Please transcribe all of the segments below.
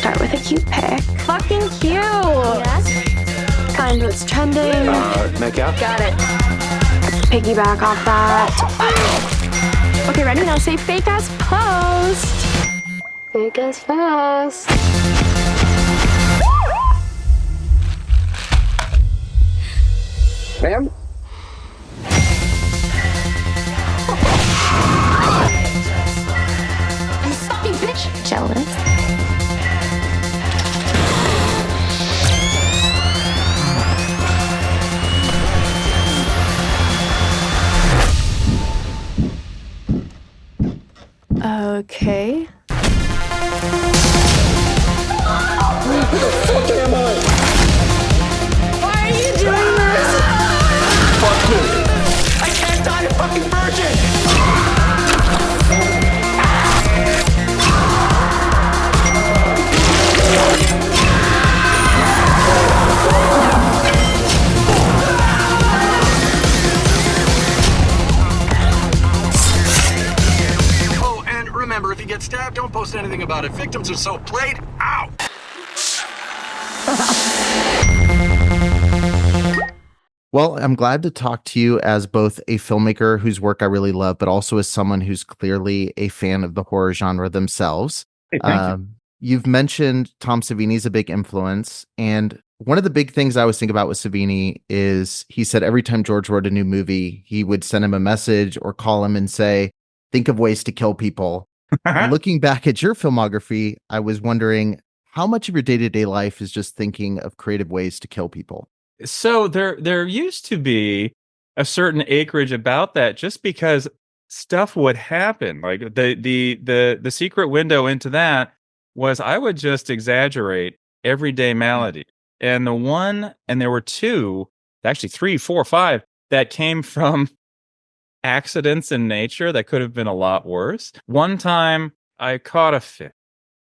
start with a cute pic. Fucking cute. Yes. Kind what's trending. Michaella? Got it. Piggyback off that. Okay, ready? Now say fake as post. Fake as post. Ma'am? You fucking bitch. Jealous. Okay. Who the fuck am I? Why are you doing this? Fuck me! I can't die a fucking virgin! Oh, and remember, if you get stabbed, don't post anything about it. Victims are so played out. Well, I'm glad to talk to you as both a filmmaker whose work I really love, but also as someone who's clearly a fan of the horror genre themselves. Hey, thank you. You've mentioned Tom Savini's a big influence, and one of the big things I always think about with Savini is he said every time George wrote a new movie, he would send him a message or call him and say, think of ways to kill people. Looking back at your filmography, I was wondering how much of your day-to-day life is just thinking of creative ways to kill people? So there used to be a certain acreage about that, just because stuff would happen. Like the secret window into that was I would just exaggerate everyday malady. And there were two, actually 3, 4, 5 that came from accidents in nature that could have been a lot worse. One time I caught a fish,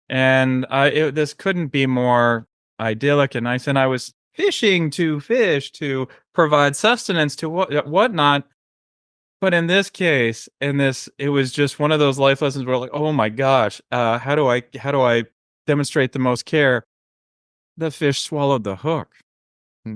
and this couldn't be more idyllic and nice. And I was fishing to fish to provide sustenance to whatnot. But in this case, it was just one of those life lessons where, like, oh my gosh, how do I demonstrate the most care? The fish swallowed the hook.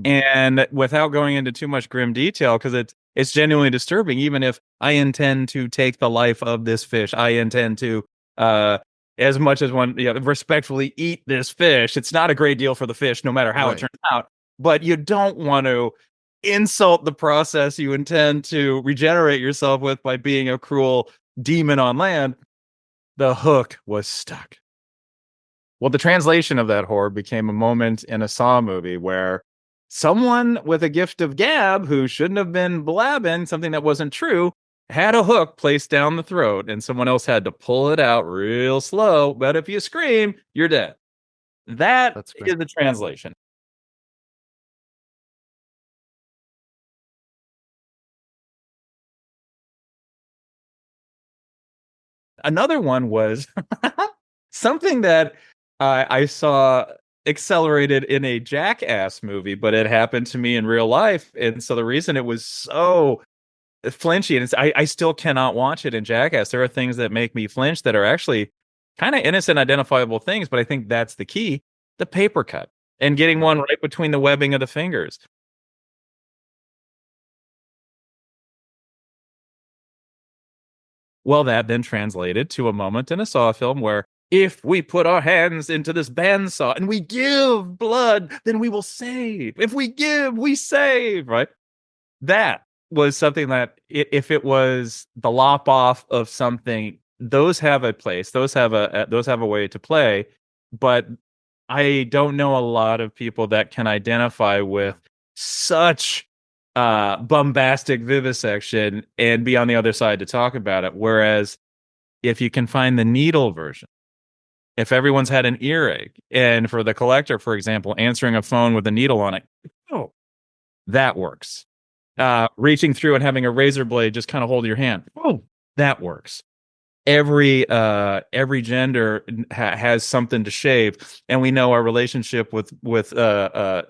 And without going into too much grim detail, because it's genuinely disturbing, even if I intend to take the life of this fish, I intend to, as much as one, respectfully eat this fish. It's not a great deal for the fish, no matter how it turns out. But you don't want to insult the process you intend to regenerate yourself with by being a cruel demon on land. The hook was stuck. Well, the translation of that horror became a moment in a Saw movie where someone with a gift of gab, who shouldn't have been blabbing something that wasn't true, had a hook placed down the throat, and someone else had to pull it out real slow. But if you scream, you're dead. That's is the translation. Another one was something that I saw accelerated in a Jackass movie, but it happened to me in real life. And so the reason it was so flinchy, and I still cannot watch it in Jackass. There are things that make me flinch that are actually kind of innocent, identifiable things, but I think that's the key: the paper cut and getting one right between the webbing of the fingers. Well, that then translated to a moment in a Saw film where, if we put our hands into this bandsaw and we give blood, then we will save. If we give, we save, right? That was something that, if it was the lop off of something, those have a place, those have a way to play. But I don't know a lot of people that can identify with such bombastic vivisection and be on the other side to talk about it. Whereas if you can find the needle version, if everyone's had an earache, and for the collector, for example, answering a phone with a needle on it, oh, that works. Reaching through and having a razor blade just kind of hold your hand, oh, that works. Every gender has something to shave, and we know our relationship with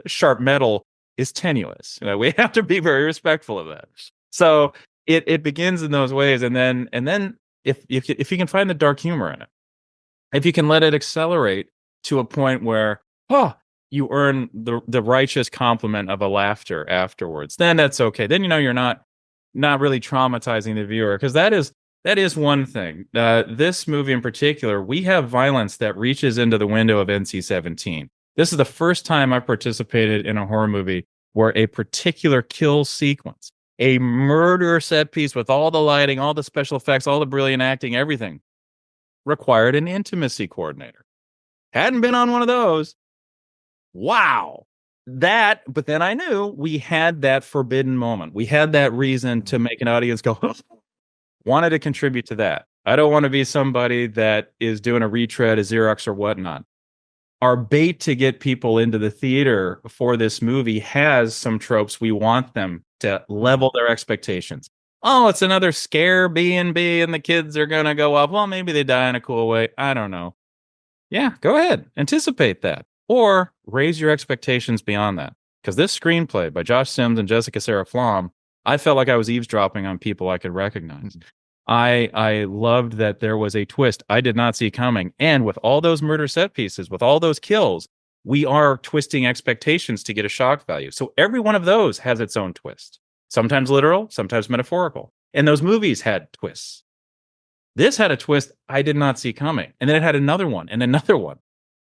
sharp metal is tenuous. We have to be very respectful of that. So it begins in those ways, and then if you can find the dark humor in it, if you can let it accelerate to a point where, you earn the righteous compliment of a laughter afterwards, then that's okay. Then you're not really traumatizing the viewer, because that is one thing. This movie in particular, we have violence that reaches into the window of NC-17. This is the first time I've participated in a horror movie where a particular kill sequence, a murder set piece with all the lighting, all the special effects, all the brilliant acting, everything, required an intimacy coordinator. Hadn't been on one of those. Wow. But then I knew we had that forbidden moment. We had that reason to make an audience go, wanted to contribute to that. I don't want to be somebody that is doing a retread, a Xerox or whatnot. Our bait to get people into the theater for this movie has some tropes. We want them to level their expectations. Oh, it's another scare B&B and the kids are going to go up. Well, maybe they die in a cool way. I don't know. Yeah, go ahead. Anticipate that. Or raise your expectations beyond that. Because this screenplay by Josh Sims and Jessica Sarah Flaum, I felt like I was eavesdropping on people I could recognize. I loved that there was a twist I did not see coming. And with all those murder set pieces, with all those kills, we are twisting expectations to get a shock value. So every one of those has its own twist. Sometimes literal, sometimes metaphorical. And those movies had twists. This had a twist I did not see coming. And then it had another one and another one.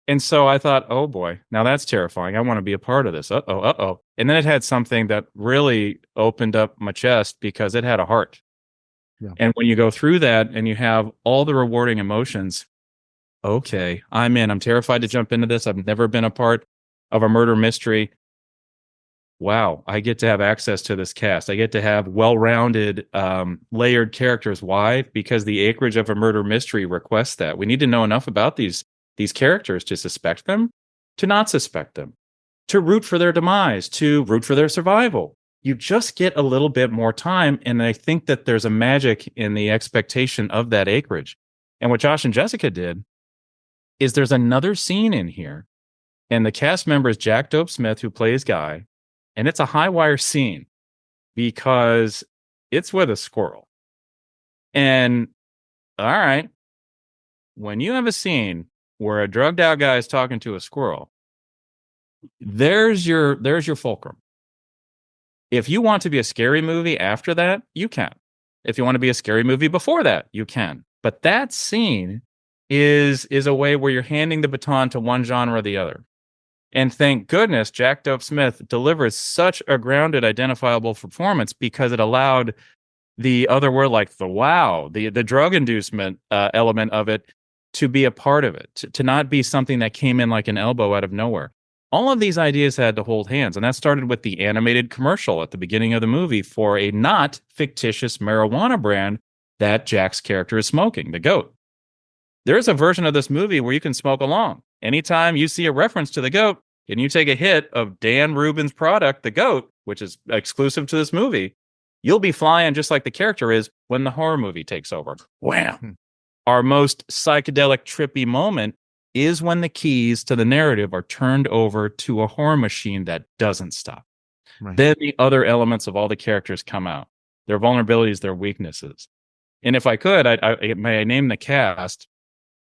And so I thought, oh boy, now that's terrifying. I want to be a part of this. Uh-oh. And then it had something that really opened up my chest because it had a heart. Yeah. And when you go through that and you have all the rewarding emotions, okay, I'm in. I'm terrified to jump into this. I've never been a part of a murder mystery. Wow, I get to have access to this cast. I get to have well-rounded, layered characters. Why? Because the acreage of a murder mystery requests that. We need to know enough about these characters to suspect them, to not suspect them, to root for their demise, to root for their survival. You just get a little bit more time, and I think that there's a magic in the expectation of that acreage. And what Josh and Jessica did is there's another scene in here, and the cast member is Jack Doupe-Smith, who plays Guy, and it's a high-wire scene because it's with a squirrel. And, all right, when you have a scene where a drugged-out guy is talking to a squirrel, there's your fulcrum. If you want to be a scary movie after that, you can. If you want to be a scary movie before that, you can. But that scene is a way where you're handing the baton to one genre or the other. And thank goodness Jack Doupe-Smith delivers such a grounded, identifiable performance because it allowed the other word, like the drug inducement element of it, to be a part of it, to not be something that came in like an elbow out of nowhere. All of these ideas had to hold hands, and that started with the animated commercial at the beginning of the movie for a not fictitious marijuana brand that Jack's character is smoking, the goat. There's a version of this movie where you can smoke along. Anytime you see a reference to the goat and you take a hit of Dan Rubin's product, the goat, which is exclusive to this movie, you'll be flying just like the character is when the horror movie takes over. Wham! Our most psychedelic, trippy moment is when the keys to the narrative are turned over to a horror machine that doesn't stop. Right. Then the other elements of all the characters come out. Their vulnerabilities, their weaknesses. And if I could, may I name the cast,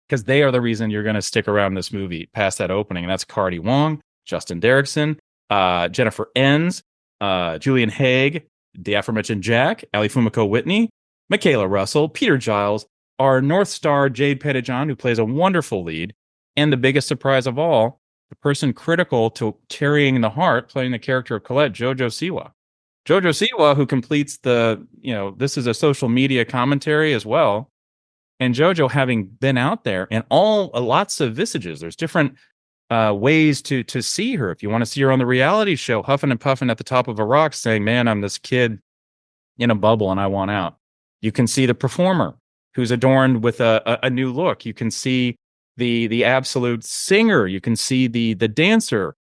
because they are the reason you're going to stick around this movie past that opening. And that's Cardi, Wong, Justin Derickson, Jennifer Enns, Julian Haig, the aforementioned Jack, Ali Fumiko Whitney, Michaella Russell, Peter Giles, our North Star, Jade Pettyjohn, who plays a wonderful lead, and the biggest surprise of all, the person critical to carrying the heart, playing the character of Colette, JoJo Siwa. JoJo Siwa, who completes this is a social media commentary as well. And JoJo, having been out there and lots of visages, there's different ways to see her. If you want to see her on the reality show, huffing and puffing at the top of a rock saying, man, I'm this kid in a bubble and I want out. You can see the performer who's adorned with a new look. You can see the absolute singer. You can see the dancer.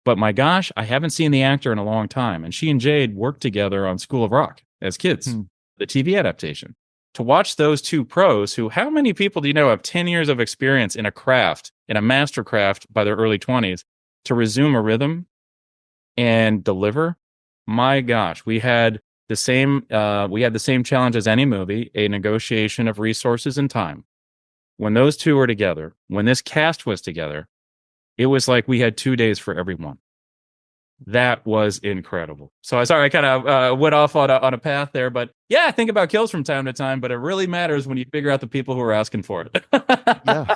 But my gosh, I haven't seen the actor in a long time. And she and Jade worked together on School of Rock as kids, the TV adaptation. To watch those two pros who, how many people do you know have 10 years of experience in a craft, in a master craft by their early 20s, to resume a rhythm and deliver? My gosh, we had the same challenge as any movie, a negotiation of resources and time. when those two were together, when this cast was together, it was like we had 2 days for everyone. That was incredible. So sorry, I kind of went off on a path there, but yeah, I think about kills from time to time, but it really matters when you figure out the people who are asking for it.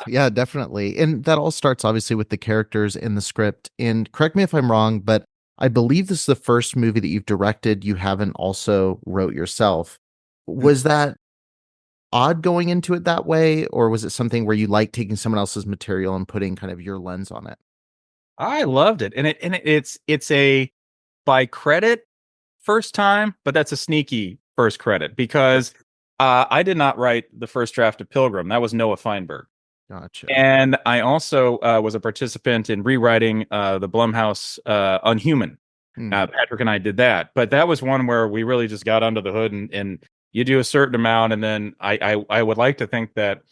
Yeah, definitely. And that all starts obviously with the characters in the script. And correct me if I'm wrong, but I believe this is the first movie that you've directed you haven't also wrote yourself. Was that odd going into it that way, or was it something where you like taking someone else's material and putting kind of your lens on it? I loved it, and it's a by credit first time, but that's a sneaky first credit because I did not write the first draft of Pilgrim. That was Noah Feinberg. Gotcha. And I also was a participant in rewriting the Blumhouse Unhuman. Patrick and I did that, but that was one where we really just got under the hood and you do a certain amount, and then I would like to think that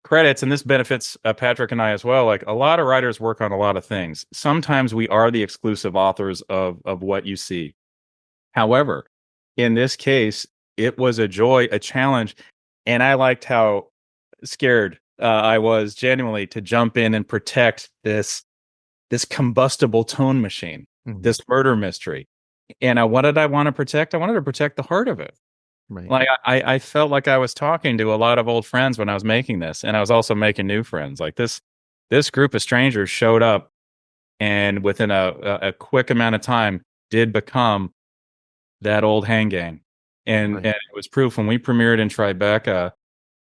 credits, and this benefits Patrick and I as well. Like a lot of writers work on a lot of things. Sometimes we are the exclusive authors of what you see. However, in this case, it was a joy, a challenge, and I liked how scared I was genuinely to jump in and protect this combustible tone machine, this murder mystery. And what did I want to protect? I wanted to protect the heart of it. Right. Like I felt like I was talking to a lot of old friends when I was making this, and I was also making new friends. Like this group of strangers showed up, and within a quick amount of time, did become that old hang gang. And it was proof when we premiered in Tribeca.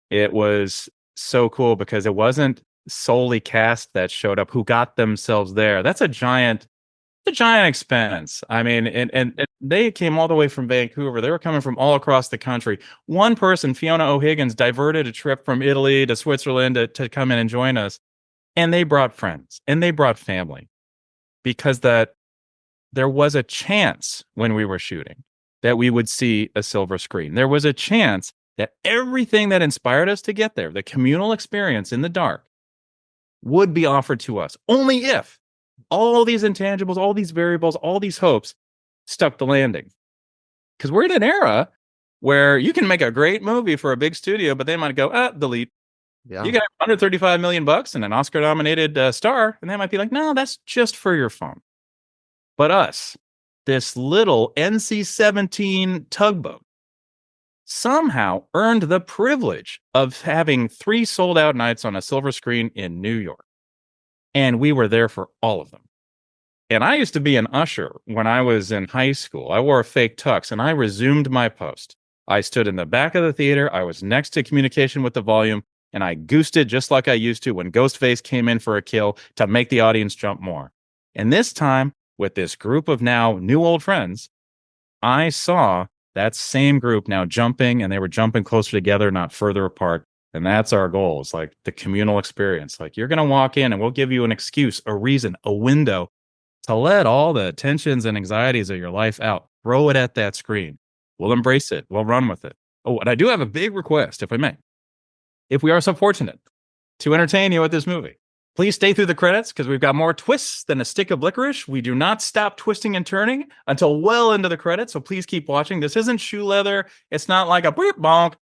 It was so cool because it wasn't solely cast that showed up who got themselves there. That's a giant expense. I mean, and they came all the way from Vancouver. They were coming from all across the country. One person, Fiona O'Higgins, diverted a trip from Italy to Switzerland to come in and join us. And they brought friends and they brought family because there was a chance when we were shooting that we would see a silver screen. There was a chance that everything that inspired us to get there, the communal experience in the dark, would be offered to us only if all these intangibles, all these variables, all these hopes stuck the landing. Because we're in an era where you can make a great movie for a big studio, but they might go, delete. Yeah. You got $135 million and an Oscar-nominated star, and they might be like, no, that's just for your phone. But us, this little NC-17 tugboat, somehow earned the privilege of having 3 sold-out nights on a silver screen in New York. And we were there for all of them. And I used to be an usher when I was in high school. I wore a fake tux, and I resumed my post. I stood in the back of the theater. I was next to communication with the volume, and I goosed it just like I used to when Ghostface came in for a kill to make the audience jump more. And this time, with this group of now new old friends, I saw that same group now jumping, and they were jumping closer together, not further apart. And that's our goal. It's like the communal experience. Like you're going to walk in and we'll give you an excuse, a reason, a window to let all the tensions and anxieties of your life out. Throw it at that screen. We'll embrace it. We'll run with it. Oh, and I do have a big request, if I may. If we are so fortunate to entertain you with this movie, please stay through the credits because we've got more twists than a stick of licorice. We do not stop twisting and turning until well into the credits. So please keep watching. This isn't shoe leather. It's not like a beep bonk.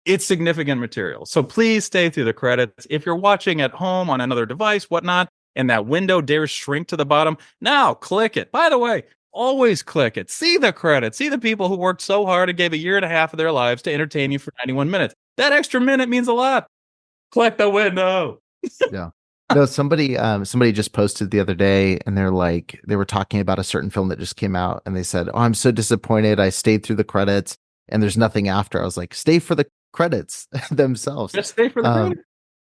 It's significant material. So please stay through the credits. If you're watching at home on another device, whatnot, and that window dares shrink to the bottom, now click it. By the way, always click it. See the credits. See the people who worked so hard and gave a year and a half of their lives to entertain you for 91 minutes. That extra minute means a lot. Click the window. Yeah. No, somebody just posted the other day, and they were talking about a certain film that just came out, and they said, "Oh, I'm so disappointed. I stayed through the credits, and there's nothing after." I was like, "Stay for the credits themselves." Just stay for the credits.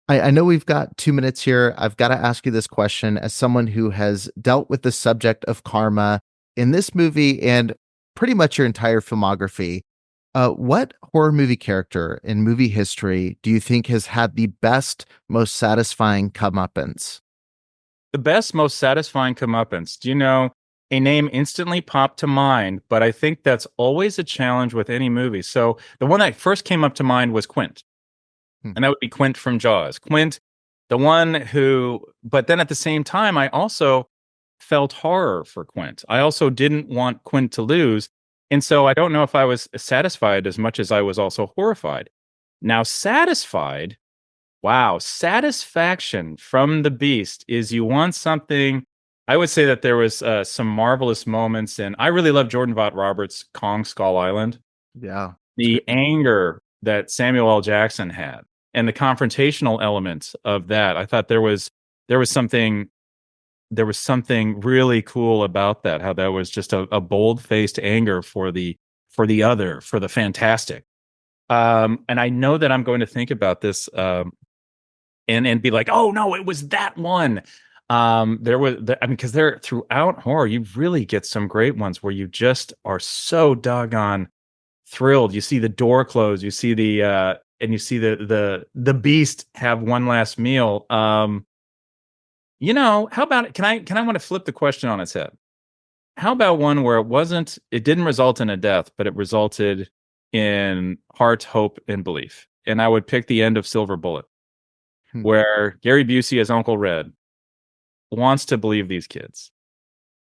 I know we've got 2 minutes here. I've got to ask you this question as someone who has dealt with the subject of karma in this movie and pretty much your entire filmography. What horror movie character in movie history do you think has had the best, most satisfying comeuppance? The best, most satisfying comeuppance. Do you know, a name instantly popped to mind, but I think that's always a challenge with any movie. So the one that first came up to mind was Quint. And that would be Quint from Jaws. Quint, the one who, but then at the same time, I also felt horror for Quint. I also didn't want Quint to lose. And so I don't know if I was satisfied as much as I was also horrified. Now, satisfied wow, satisfaction from the Beast is you want something. I would say that there was some marvelous moments, and I really love Jordan Vogt Roberts' Kong Skull Island. Yeah. The anger that Samuel L. Jackson had and the confrontational element of that. I thought there was something really cool about that, how that was just a bold-faced anger for the other, for the fantastic. And I know that I'm going to think about this and be like, oh no, it was that one. Because there throughout horror, you really get some great ones where you just are so doggone thrilled. You see the door close, you see and you see the Beast have one last meal. How about it? Can I want to flip the question on its head? How about one where it didn't result in a death, but it resulted in heart, hope, and belief? And I would pick the end of Silver Bullet, where Gary Busey as Uncle Red wants to believe these kids.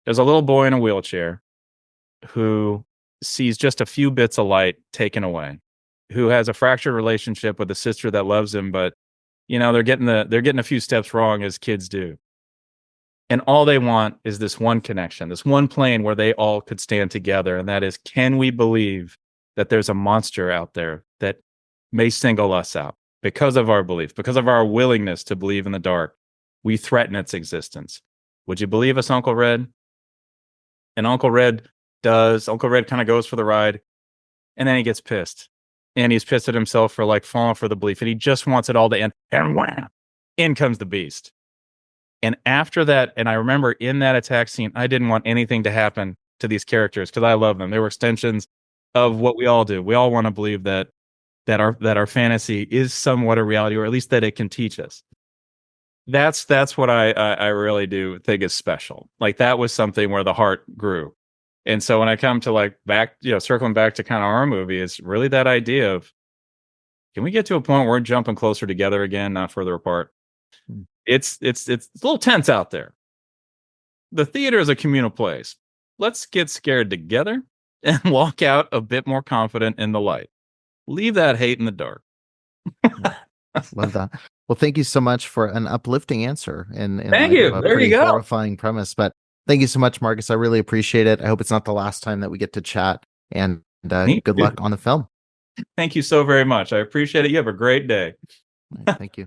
There's a little boy in a wheelchair who sees just a few bits of light taken away, who has a fractured relationship with a sister that loves him, but they're getting a few steps wrong, as kids do. And all they want is this one connection, this one plane where they all could stand together. And that is, can we believe that there's a monster out there that may single us out because of our belief, because of our willingness to believe in the dark? We threaten its existence. Would you believe us, Uncle Red? And Uncle Red does. Uncle Red kind of goes for the ride, and then he gets pissed. And he's pissed at himself for falling for the belief. And he just wants it all to end. And wham! In comes the Beast. And after that, and I remember in that attack scene, I didn't want anything to happen to these characters because I love them. They were extensions of what we all do. We all want to believe that our fantasy is somewhat a reality, or at least that it can teach us. That's what I really do think is special. That was something where the heart grew. And so when I come to back, circling back to kind of our movie, it's really that idea of, can we get to a point where we're jumping closer together again, not further apart? It's a little tense out there. The theater is a communal place. Let's get scared together and walk out a bit more confident in the light. Leave that hate in the dark. Love that. Well, thank you so much for an uplifting answer and thank you. A there pretty you go. horrifying premise. But thank you so much, Marcus. I really appreciate it. I hope it's not the last time that we get to chat. And good luck on the film. Thank you so very much. I appreciate it. You have a great day. Right, thank you.